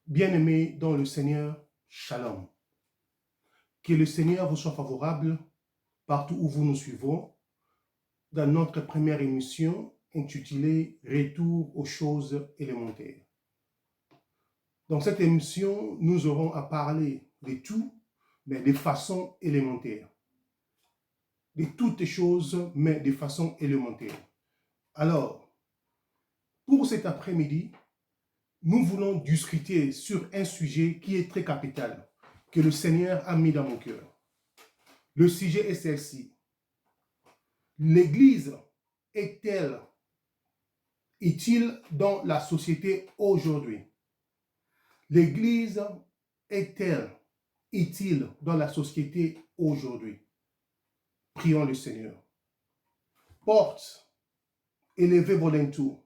Bien-aimés dans le Seigneur, Shalom. Que le Seigneur vous soit favorable partout où vous nous suivons dans notre première émission intitulée Retour aux choses élémentaires. Dans cette émission, nous aurons à parler de tout, mais de façon élémentaire. De toutes choses, mais de façon élémentaire. Alors, pour cet après-midi, nous voulons discuter sur un sujet qui est très capital, que le Seigneur a mis dans mon cœur. Le sujet est celle-ci. L'Église est-elle utile dans la société aujourd'hui? L'Église est-elle utile dans la société aujourd'hui? Prions le Seigneur. Porte, élevez vos linteaux,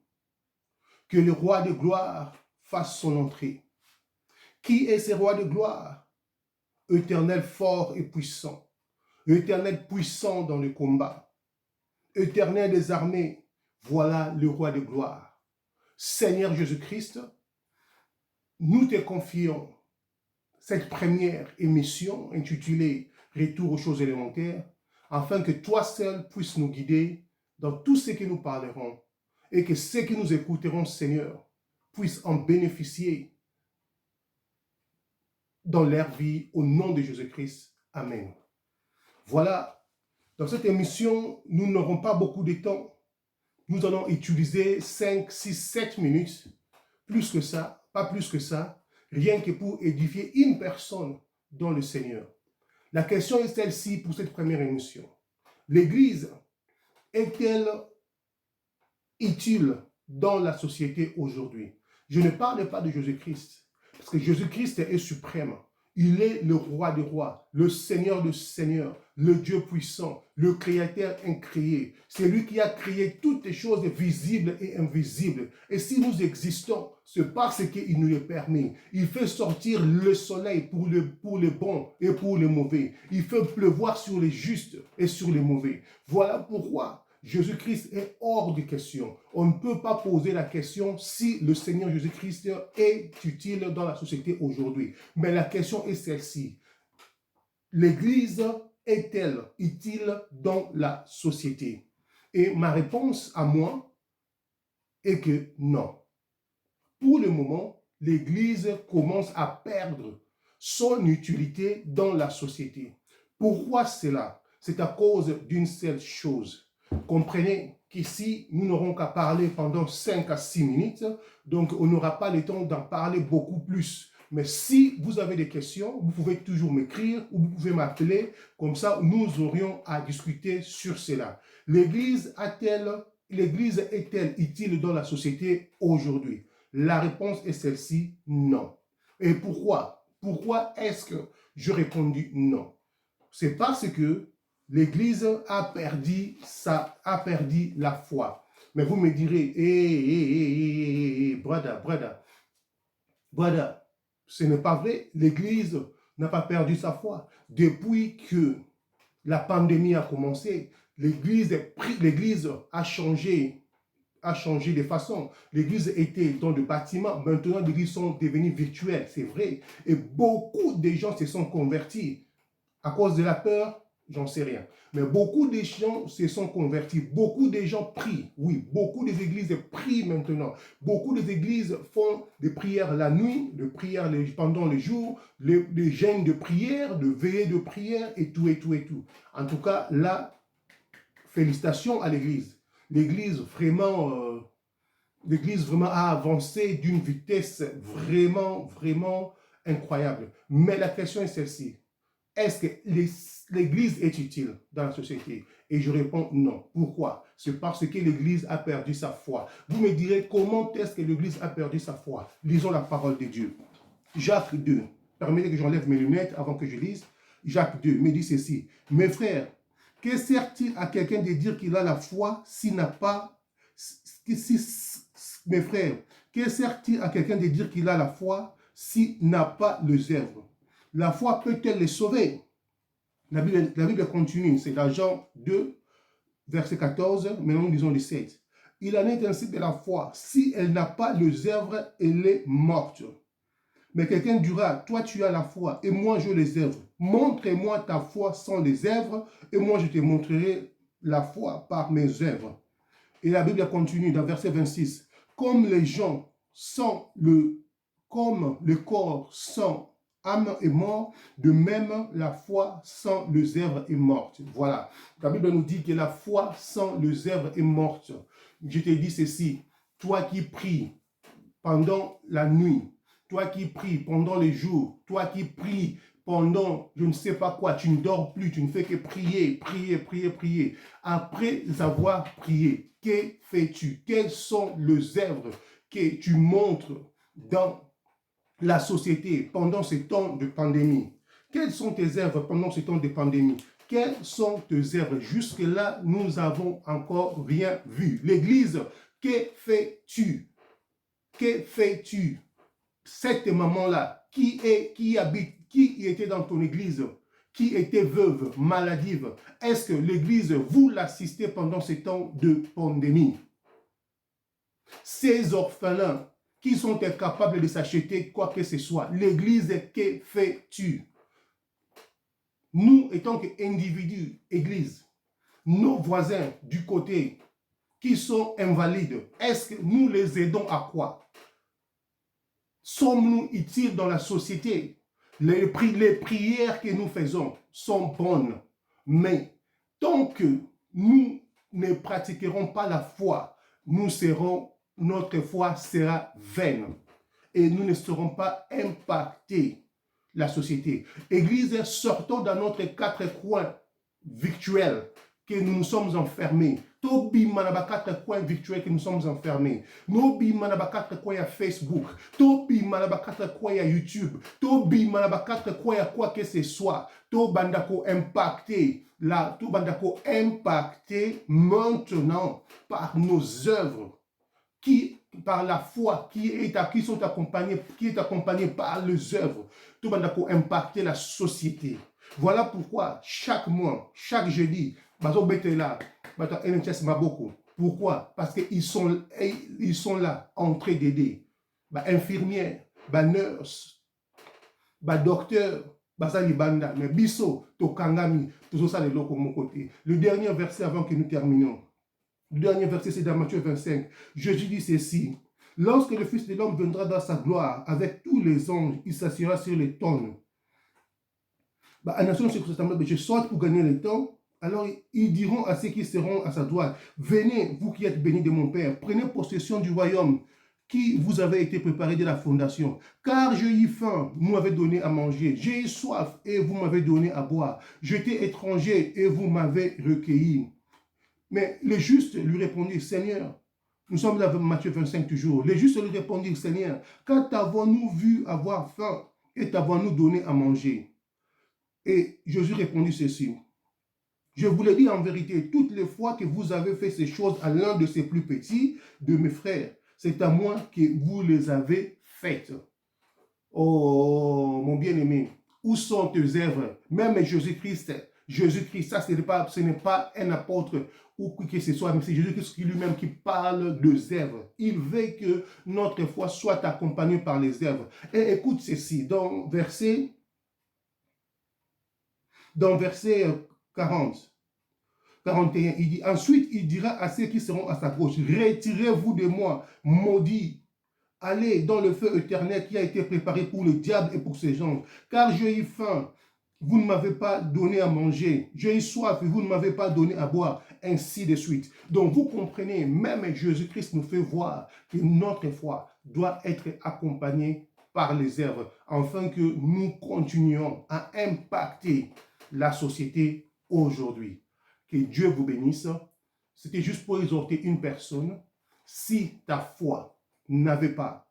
que le roi de gloire fasse son entrée. Qui est ce roi de gloire? Éternel fort et puissant, Éternel puissant dans le combat, Éternel des armées, voilà le roi de gloire. Seigneur Jésus-Christ, nous te confions cette première émission intitulée Retour aux choses élémentaires, afin que toi seul puisses nous guider dans tout ce que nous parlerons et que ceux que nous écouterons, Seigneur, puissent en bénéficier dans leur vie au nom de Jésus-Christ. Amen. Voilà, dans cette émission, nous n'aurons pas beaucoup de temps. Nous allons utiliser 5, 6, 7 minutes, plus que ça, pas plus que ça, rien que pour édifier une personne dans le Seigneur. La question est celle-ci pour cette première émission. L'Église est-elle utile dans la société aujourd'hui? Je ne parle pas de Jésus-Christ, parce que Jésus-Christ est suprême. Il est le roi des rois, le Seigneur des seigneurs, le Dieu puissant, le Créateur incréé. C'est lui qui a créé toutes les choses visibles et invisibles. Et si nous existons, c'est parce qu'il nous le permet. Il fait sortir le soleil pour les bons et pour les mauvais. Il fait pleuvoir sur les justes et sur les mauvais. Voilà pourquoi Jésus-Christ est hors de question. On ne peut pas poser la question si le Seigneur Jésus-Christ est utile dans la société aujourd'hui. Mais la question est celle-ci. L'Église est-elle utile dans la société? Et ma réponse à moi est que non. Pour le moment, l'Église commence à perdre son utilité dans la société. Pourquoi cela? C'est à cause d'une seule chose. Comprenez qu'ici, nous n'aurons qu'à parler pendant 5 à 6 minutes, donc on n'aura pas le temps d'en parler beaucoup plus. Mais si vous avez des questions, vous pouvez toujours m'écrire ou vous pouvez m'appeler, comme ça nous aurions à discuter sur cela. L'Église est-elle utile dans la société aujourd'hui? La réponse est celle-ci, non. Et pourquoi? Pourquoi est-ce que je répondu non? C'est parce que l'Église a perdu la foi. Mais vous me direz, brother, ce n'est pas vrai. L'Église n'a pas perdu sa foi. Depuis que la pandémie a commencé, l'Église a changé de façon. L'Église était dans le bâtiment. Maintenant, l'Église sont devenues virtuelles, c'est vrai. Et beaucoup de gens se sont convertis. À cause de la peur, j'en sais rien. Mais beaucoup de gens se sont convertis. Beaucoup de gens prient. Oui, beaucoup des églises prient maintenant. Beaucoup des églises font des prières la nuit, des prières pendant le jour, des jeûnes de prière, de veillées de prière et tout. En tout cas, là, félicitations à l'église. L'église vraiment a avancé d'une vitesse vraiment incroyable. Mais la question est celle-ci. Est-ce que l'Église est utile dans la société? Et je réponds non. Pourquoi? C'est parce que l'Église a perdu sa foi. Vous me direz, comment est-ce que l'Église a perdu sa foi? Lisons la parole de Dieu. Jacques 2. Permettez que j'enlève mes lunettes avant que je lise. Jacques 2 me dit ceci. Mes frères, que sert-il à quelqu'un de dire qu'il a la foi s'il n'a pas... Mes frères, que sert-il à quelqu'un de dire qu'il a la foi s'il n'a pas les œuvres? La foi peut-elle les sauver? La Bible continue, c'est dans Jean 2, verset 14, maintenant nous lisons le 7. Il en est ainsi de la foi. Si elle n'a pas les œuvres, elle est morte. Mais quelqu'un dira, toi tu as la foi et moi je les œuvres. Montre-moi ta foi sans les œuvres et moi je te montrerai la foi par mes œuvres. Et la Bible continue dans verset 26. Comme les gens comme le corps sans âme est mort, de même la foi sans les œuvres est morte. Voilà. La Bible nous dit que la foi sans les œuvres est morte. Je te dis ceci, toi qui pries pendant la nuit, toi qui pries pendant les jours, toi qui pries pendant je ne sais pas quoi, tu ne dors plus, tu ne fais que prier, prier, prier, prier. Après avoir prié, que fais-tu? Quelles sont les œuvres que tu montres dans la société pendant ces temps de pandémie? Quelles sont tes œuvres pendant ces temps de pandémie? Quelles sont tes œuvres? Jusque-là, nous n'avons encore rien vu. L'Église, que fais-tu? Que fais-tu? Cette maman-là, qui était dans ton église, qui était veuve, maladive, est-ce que l'église, vous l'assistez pendant ces temps de pandémie? Ces orphelins qui sont incapables de s'acheter quoi que ce soit, l'église, que fais-tu? Nous, étant qu'individus, église, nos voisins du côté qui sont invalides, est-ce que nous les aidons à quoi? Sommes-nous utiles dans la société? Les prières que nous faisons sont bonnes, mais tant que nous ne pratiquerons pas la foi, notre foi sera vaine et nous ne serons pas impactés la société. Église, sortons dans notre quatre coins virtuels que nous nous sommes enfermés. Tobi manaba quatre coins virtuels que nous sommes enfermés. Nobi manaba quatre coins à Facebook. Tobi manaba quatre coins à YouTube. Tobi manaba quatre coins à quoi que ce soit. Tobandako impacté. Là, Tobandako impacté maintenant par nos œuvres. Par la foi qui est accompagnée par les œuvres. Tobandako impacter la société. Voilà pourquoi chaque mois, chaque jeudi, pourquoi? Parce qu'ils sont là en train d'aider. Infirmières, nurse, docteur, mais biso, tokangami, tout ça les locaux mon côté. Le dernier verset avant que nous terminons. Le dernier verset, c'est dans Matthieu 25. Jésus dit ceci. Lorsque le Fils de l'homme viendra dans sa gloire avec tous les anges, il s'assiera sur les trônes. Je saute pour gagner le temps. Alors ils diront à ceux qui seront à sa droite, venez, vous qui êtes bénis de mon Père, prenez possession du royaume qui vous avait été préparé de la fondation. Car j'ai eu faim, vous m'avez donné à manger. J'ai eu soif et vous m'avez donné à boire. J'étais étranger et vous m'avez recueilli. Mais les justes lui répondirent, Seigneur, nous sommes là dans Matthieu 25 toujours. Les justes lui répondirent, Seigneur, quand avons-nous vu avoir faim et t'avons-nous donné à manger? Et Jésus répondit ceci. Je vous le dis en vérité, toutes les fois que vous avez fait ces choses à l'un de ces plus petits de mes frères, c'est à moi que vous les avez faites. Oh, mon bien-aimé, où sont tes œuvres? Même Jésus-Christ, ça, ce n'est pas un apôtre ou qui que ce soit, mais c'est Jésus-Christ lui-même qui parle de œuvres. Il veut que notre foi soit accompagnée par les œuvres. Et écoute ceci, dans verset 40, 41, il dit, ensuite il dira à ceux qui seront à sa gauche, retirez-vous de moi, maudits, allez dans le feu éternel qui a été préparé pour le diable et pour ses gens, car j'ai eu faim, vous ne m'avez pas donné à manger, j'ai eu soif et vous ne m'avez pas donné à boire, ainsi de suite. Donc vous comprenez, même Jésus-Christ nous fait voir que notre foi doit être accompagnée par les œuvres, afin que nous continuions à impacter la société aujourd'hui. Que Dieu vous bénisse. C'était juste pour exhorter une personne. Si ta foi n'avait pas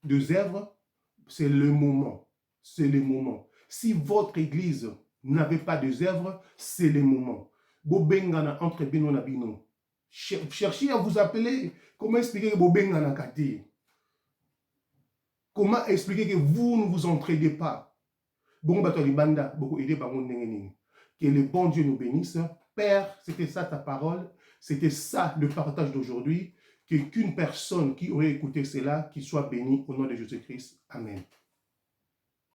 de œuvres, c'est le moment. C'est le moment. Si votre église n'avait pas de œuvres, c'est le moment. Bobengana entre bino na bino. Cherchez à vous appeler. Comment expliquer que Bobengana kati? Comment expliquer que vous ne vous entraidez pas? Bon, banda, beaucoup aidé par mon nengenini. Que le bon Dieu nous bénisse. Père, c'était ça ta parole, c'était ça le partage d'aujourd'hui, qu'une personne qui aurait écouté cela, qui soit bénie au nom de Jésus-Christ. Amen.